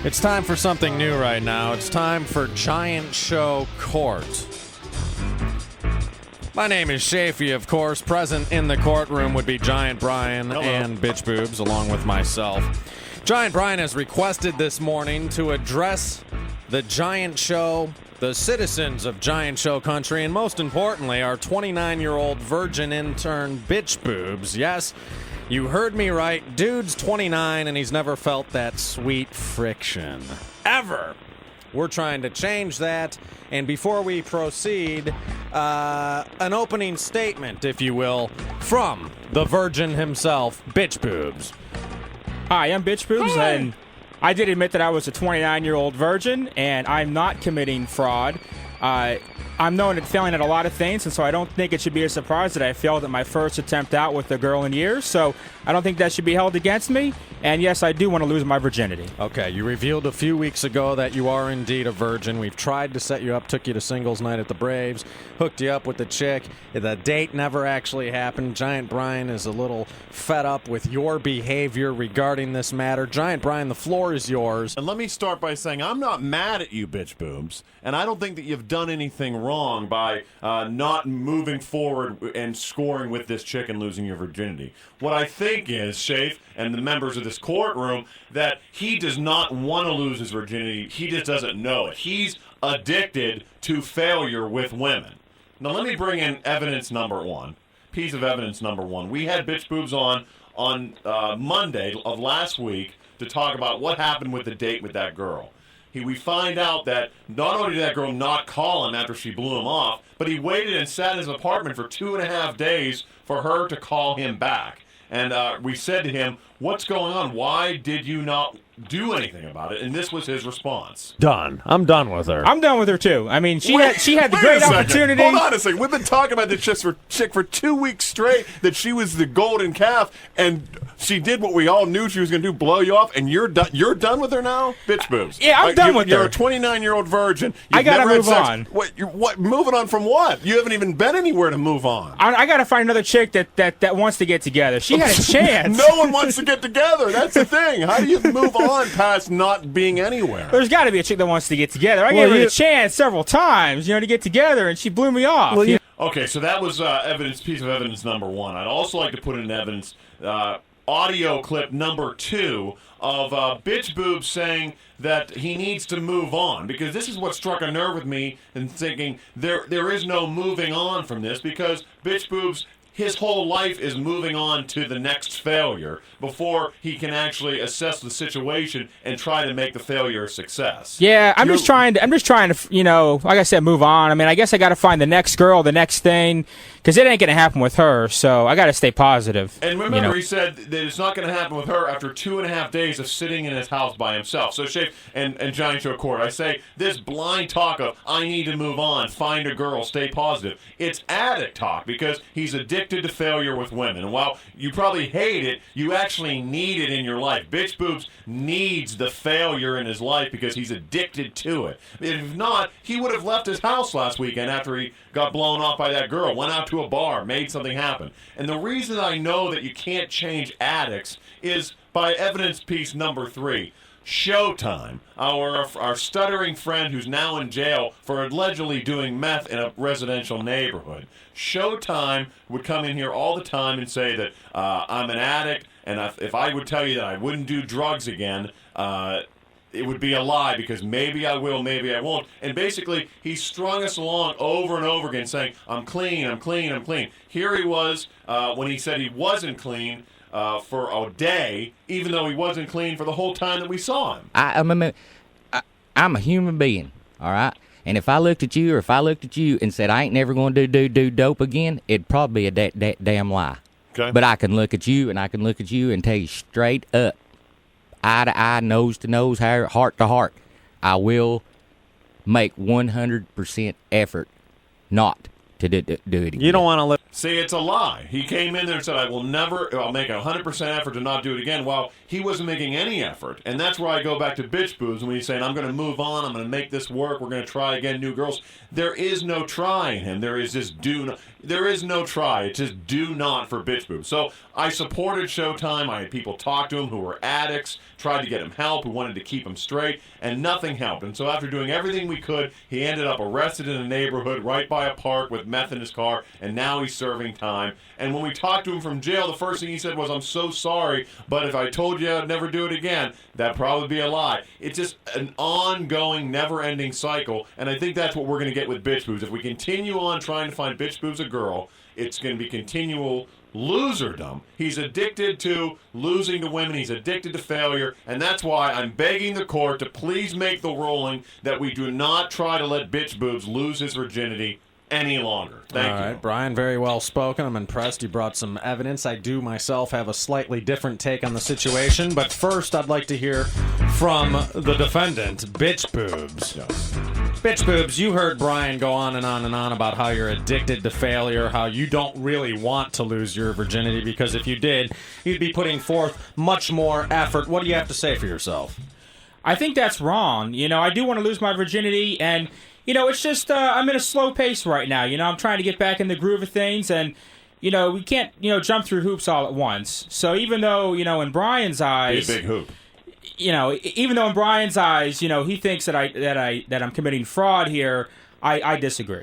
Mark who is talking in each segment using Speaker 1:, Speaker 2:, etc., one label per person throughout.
Speaker 1: It's time for something new right now. It's time for Giant Show Court. My name is Shafee, of course. Present in the courtroom would be Giant Brian and BitchBoobs, along with myself. Giant Brian has requested this morning to address the Giant Show, the citizens of Giant Show Country, and most importantly, our 29-year-old virgin intern, BitchBoobs. Yes, you heard me right. Dude's 29 and he's never felt that sweet friction. Ever. We're trying to change that. And before we proceed, an opening statement, if you will, from the virgin himself, BitchBoobs.
Speaker 2: Hi, I'm BitchBoobs, and I did admit that I was a 29-year-old virgin, and I'm not committing fraud. I'm known at failing at a lot of things, and so I don't think it should be a surprise that I failed at my first attempt out with a girl in years, so I don't think that should be held against me. And yes, I do want to lose my virginity.
Speaker 1: Okay, you revealed a few weeks ago that you are indeed a virgin. We've tried to set you up, took you to singles night at the Braves, hooked you up with the chick. The date never actually happened. Giant Brian is a little fed up with your behavior regarding this matter. Giant Brian, the floor is yours.
Speaker 3: And let me start by saying I'm not mad at you, BitchBoobs, and I don't think that you've done anything wrong by not moving forward and scoring with this chick and losing your virginity. What I think is, Shafe and the members of this courtroom, that he does not want to lose his virginity. He just doesn't know it. He's addicted to failure with women. Now, let me bring in evidence number one. Piece of evidence number one. We had BitchBoobs on Monday of last week to talk about what happened with the date with that girl. We find out that not only did that girl not call him after she blew him off, but he waited and sat in his apartment for 2.5 days for her to call him back. And we said to him, "What's going on? Why did you not do anything about it?" And this was his response.
Speaker 1: Done. I'm done with her.
Speaker 2: I'm done with her, too. I mean, she had the great opportunity.
Speaker 3: Hold on a second. We've been talking about this chick for 2 weeks straight, that she was the golden calf, and she did what we all knew she was going to do, blow you off, and you're done. You're done with her now? BitchBoobs.
Speaker 2: Yeah, I'm done with her.
Speaker 3: You're a 29-year-old virgin.
Speaker 2: I got to move on.
Speaker 3: What? Moving on from what? You haven't even been anywhere to move on.
Speaker 2: I got to find another chick that wants to get together. She had a chance.
Speaker 3: No one wants to get together. That's the thing. How do you move on past not being anywhere?
Speaker 2: There's got to be a chick that wants to get together. I gave her the chance several times, to get together, and she blew me off.
Speaker 3: Okay, so that was piece of evidence number one. I'd also like to put in evidence, audio clip number 2 of BitchBoobs saying that he needs to move on, because this is what struck a nerve with me in thinking there is no moving on from this, because BitchBoobs, his whole life is moving on to the next failure before he can actually assess the situation and try to make the failure a success.
Speaker 2: Yeah, I'm just trying to, like I said, move on. I mean, I guess I got to find the next girl, the next thing, because it ain't going to happen with her, so I got to stay positive.
Speaker 3: And remember, he said that it's not going to happen with her after 2.5 days of sitting in his house by himself. So, Shafe and Giant Show Court, I say this blind talk of, I need to move on, find a girl, stay positive. It's addict talk, because he's addicted to failure with women. And while you probably hate it, you actually need it in your life. BitchBoobs needs the failure in his life because he's addicted to it. If not, he would have left his house last weekend after he got blown off by that girl, went out to a bar, made something happen. And the reason I know that you can't change addicts is by evidence piece number 3. Showtime, our stuttering friend who's now in jail for allegedly doing meth in a residential neighborhood. Showtime would come in here all the time and say that I'm an addict, and if I would tell you that I wouldn't do drugs again, it would be a lie, because maybe I will, maybe I won't. And basically, he strung us along over and over again saying, I'm clean, I'm clean, I'm clean. Here he was when he said he wasn't clean for a day, even though he wasn't clean for the whole time that we saw him.
Speaker 4: I'm a human being, all right? And if I looked at you, or if I looked at you and said I ain't never going to do dope again, it'd probably be a damn lie.
Speaker 3: Okay.
Speaker 4: But I can look at you, and I can look at you and tell you straight up, eye to eye, nose to nose, heart to heart, I will make 100% effort not to do it again.
Speaker 1: You don't want to live.
Speaker 3: See, it's a lie. He came in there and said, I'll make a 100% effort to not do it again. Well, he wasn't making any effort. And that's where I go back to BitchBoobs when he's saying, I'm going to move on, I'm going to make this work, we're going to try again, new girls. There is no try in him. There is no try. It's just do not for BitchBoobs. So I supported Showtime. I had people talk to him who were addicts, tried to get him help, who wanted to keep him straight, and nothing helped. And so after doing everything we could, he ended up arrested in a neighborhood right by a park with meth in his car, and now he's serving time. And when we talked to him from jail, the first thing he said was, I'm so sorry, but if I told you I'd never do it again, that'd probably be a lie. It's just an ongoing, never-ending cycle, and I think that's what we're going to get with BitchBoobs. If we continue on trying to find BitchBoobs a girl, it's going to be continual loserdom. He's addicted to losing to women. He's addicted to failure, and that's why I'm begging the court to please make the ruling that we do not try to let BitchBoobs lose his virginity any longer. Thank you.
Speaker 1: All right, Brian, very well spoken. I'm impressed. You brought some evidence. I do myself have a slightly different take on the situation, but first I'd like to hear from the defendant, BitchBoobs.
Speaker 3: Yes.
Speaker 1: BitchBoobs, you heard Brian go on and on and on about how you're addicted to failure, how you don't really want to lose your virginity, because if you did, you'd be putting forth much more effort. What do you have to say for yourself?
Speaker 2: I think that's wrong. I do want to lose my virginity, and it's just I'm in a slow pace right now. I'm trying to get back in the groove of things, and we can't jump through hoops all at once. So even though in Brian's eyes,
Speaker 3: Be a big hoop.
Speaker 2: Even though in Brian's eyes, he thinks that I'm committing fraud here, I disagree.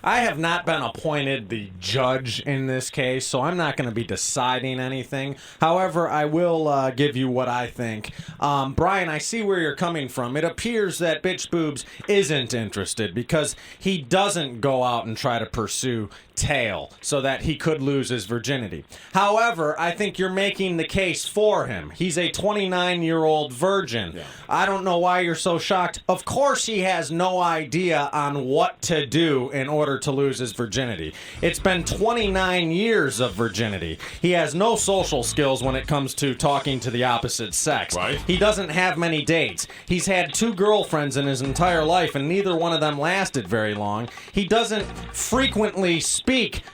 Speaker 1: I have not been appointed the judge in this case, so I'm not going to be deciding anything. However, I will give you what I think. Brian, I see where you're coming from. It appears that BitchBoobs isn't interested because he doesn't go out and try to pursue tail so that he could lose his virginity. However, I think you're making the case for him. He's a 29-year-old virgin.
Speaker 3: Yeah.
Speaker 1: I don't know why you're so shocked. Of course he has no idea on what to do in order to lose his virginity. It's been 29 years of virginity. He has no social skills when it comes to talking to the opposite sex.
Speaker 3: Right.
Speaker 1: He doesn't have many dates. He's had 2 girlfriends in his entire life, and neither one of them lasted very long. He doesn't frequently speak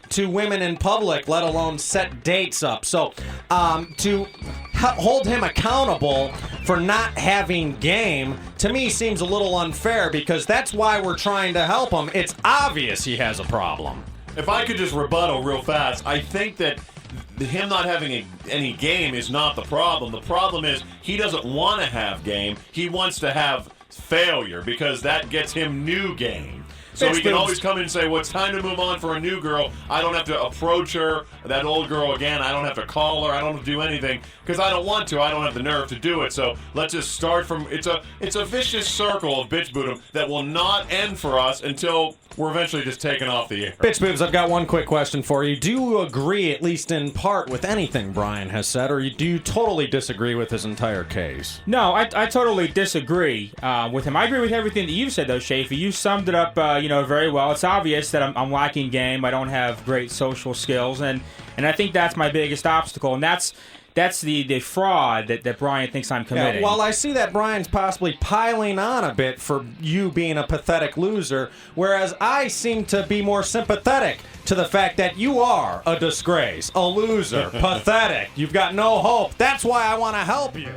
Speaker 1: to women in public, let alone set dates up. So to hold him accountable for not having game, to me, seems a little unfair, because that's why we're trying to help him. It's obvious he has a problem.
Speaker 3: If I could just rebuttal real fast, I think that him not having any game is not the problem. The problem is he doesn't want to have game. He wants to have failure, because that gets him new game. So he can always come in and say, well, it's time to move on for a new girl. I don't have to approach her, that old girl again. I don't have to call her. I don't have to do anything, because I don't want to. I don't have the nerve to do it. So let's just start from, it's a vicious circle of BitchBoobs that will not end for us until we're eventually just taken off the air.
Speaker 1: BitchBoobs, I've got one quick question for you. Do you agree, at least in part, with anything Brian has said, or do you totally disagree with his entire case?
Speaker 2: No, I totally disagree with him. I agree with everything that you said, though, Shafee. You summed it up very well. It's obvious that I'm lacking game. I don't have great social skills, and I think that's my biggest obstacle, and that's the fraud that Brian thinks I'm committing.
Speaker 1: Yeah, well, I see that Brian's possibly piling on a bit for you being a pathetic loser, whereas I seem to be more sympathetic to the fact that you are a disgrace, a loser, pathetic. You've got no hope. That's why I want to help you.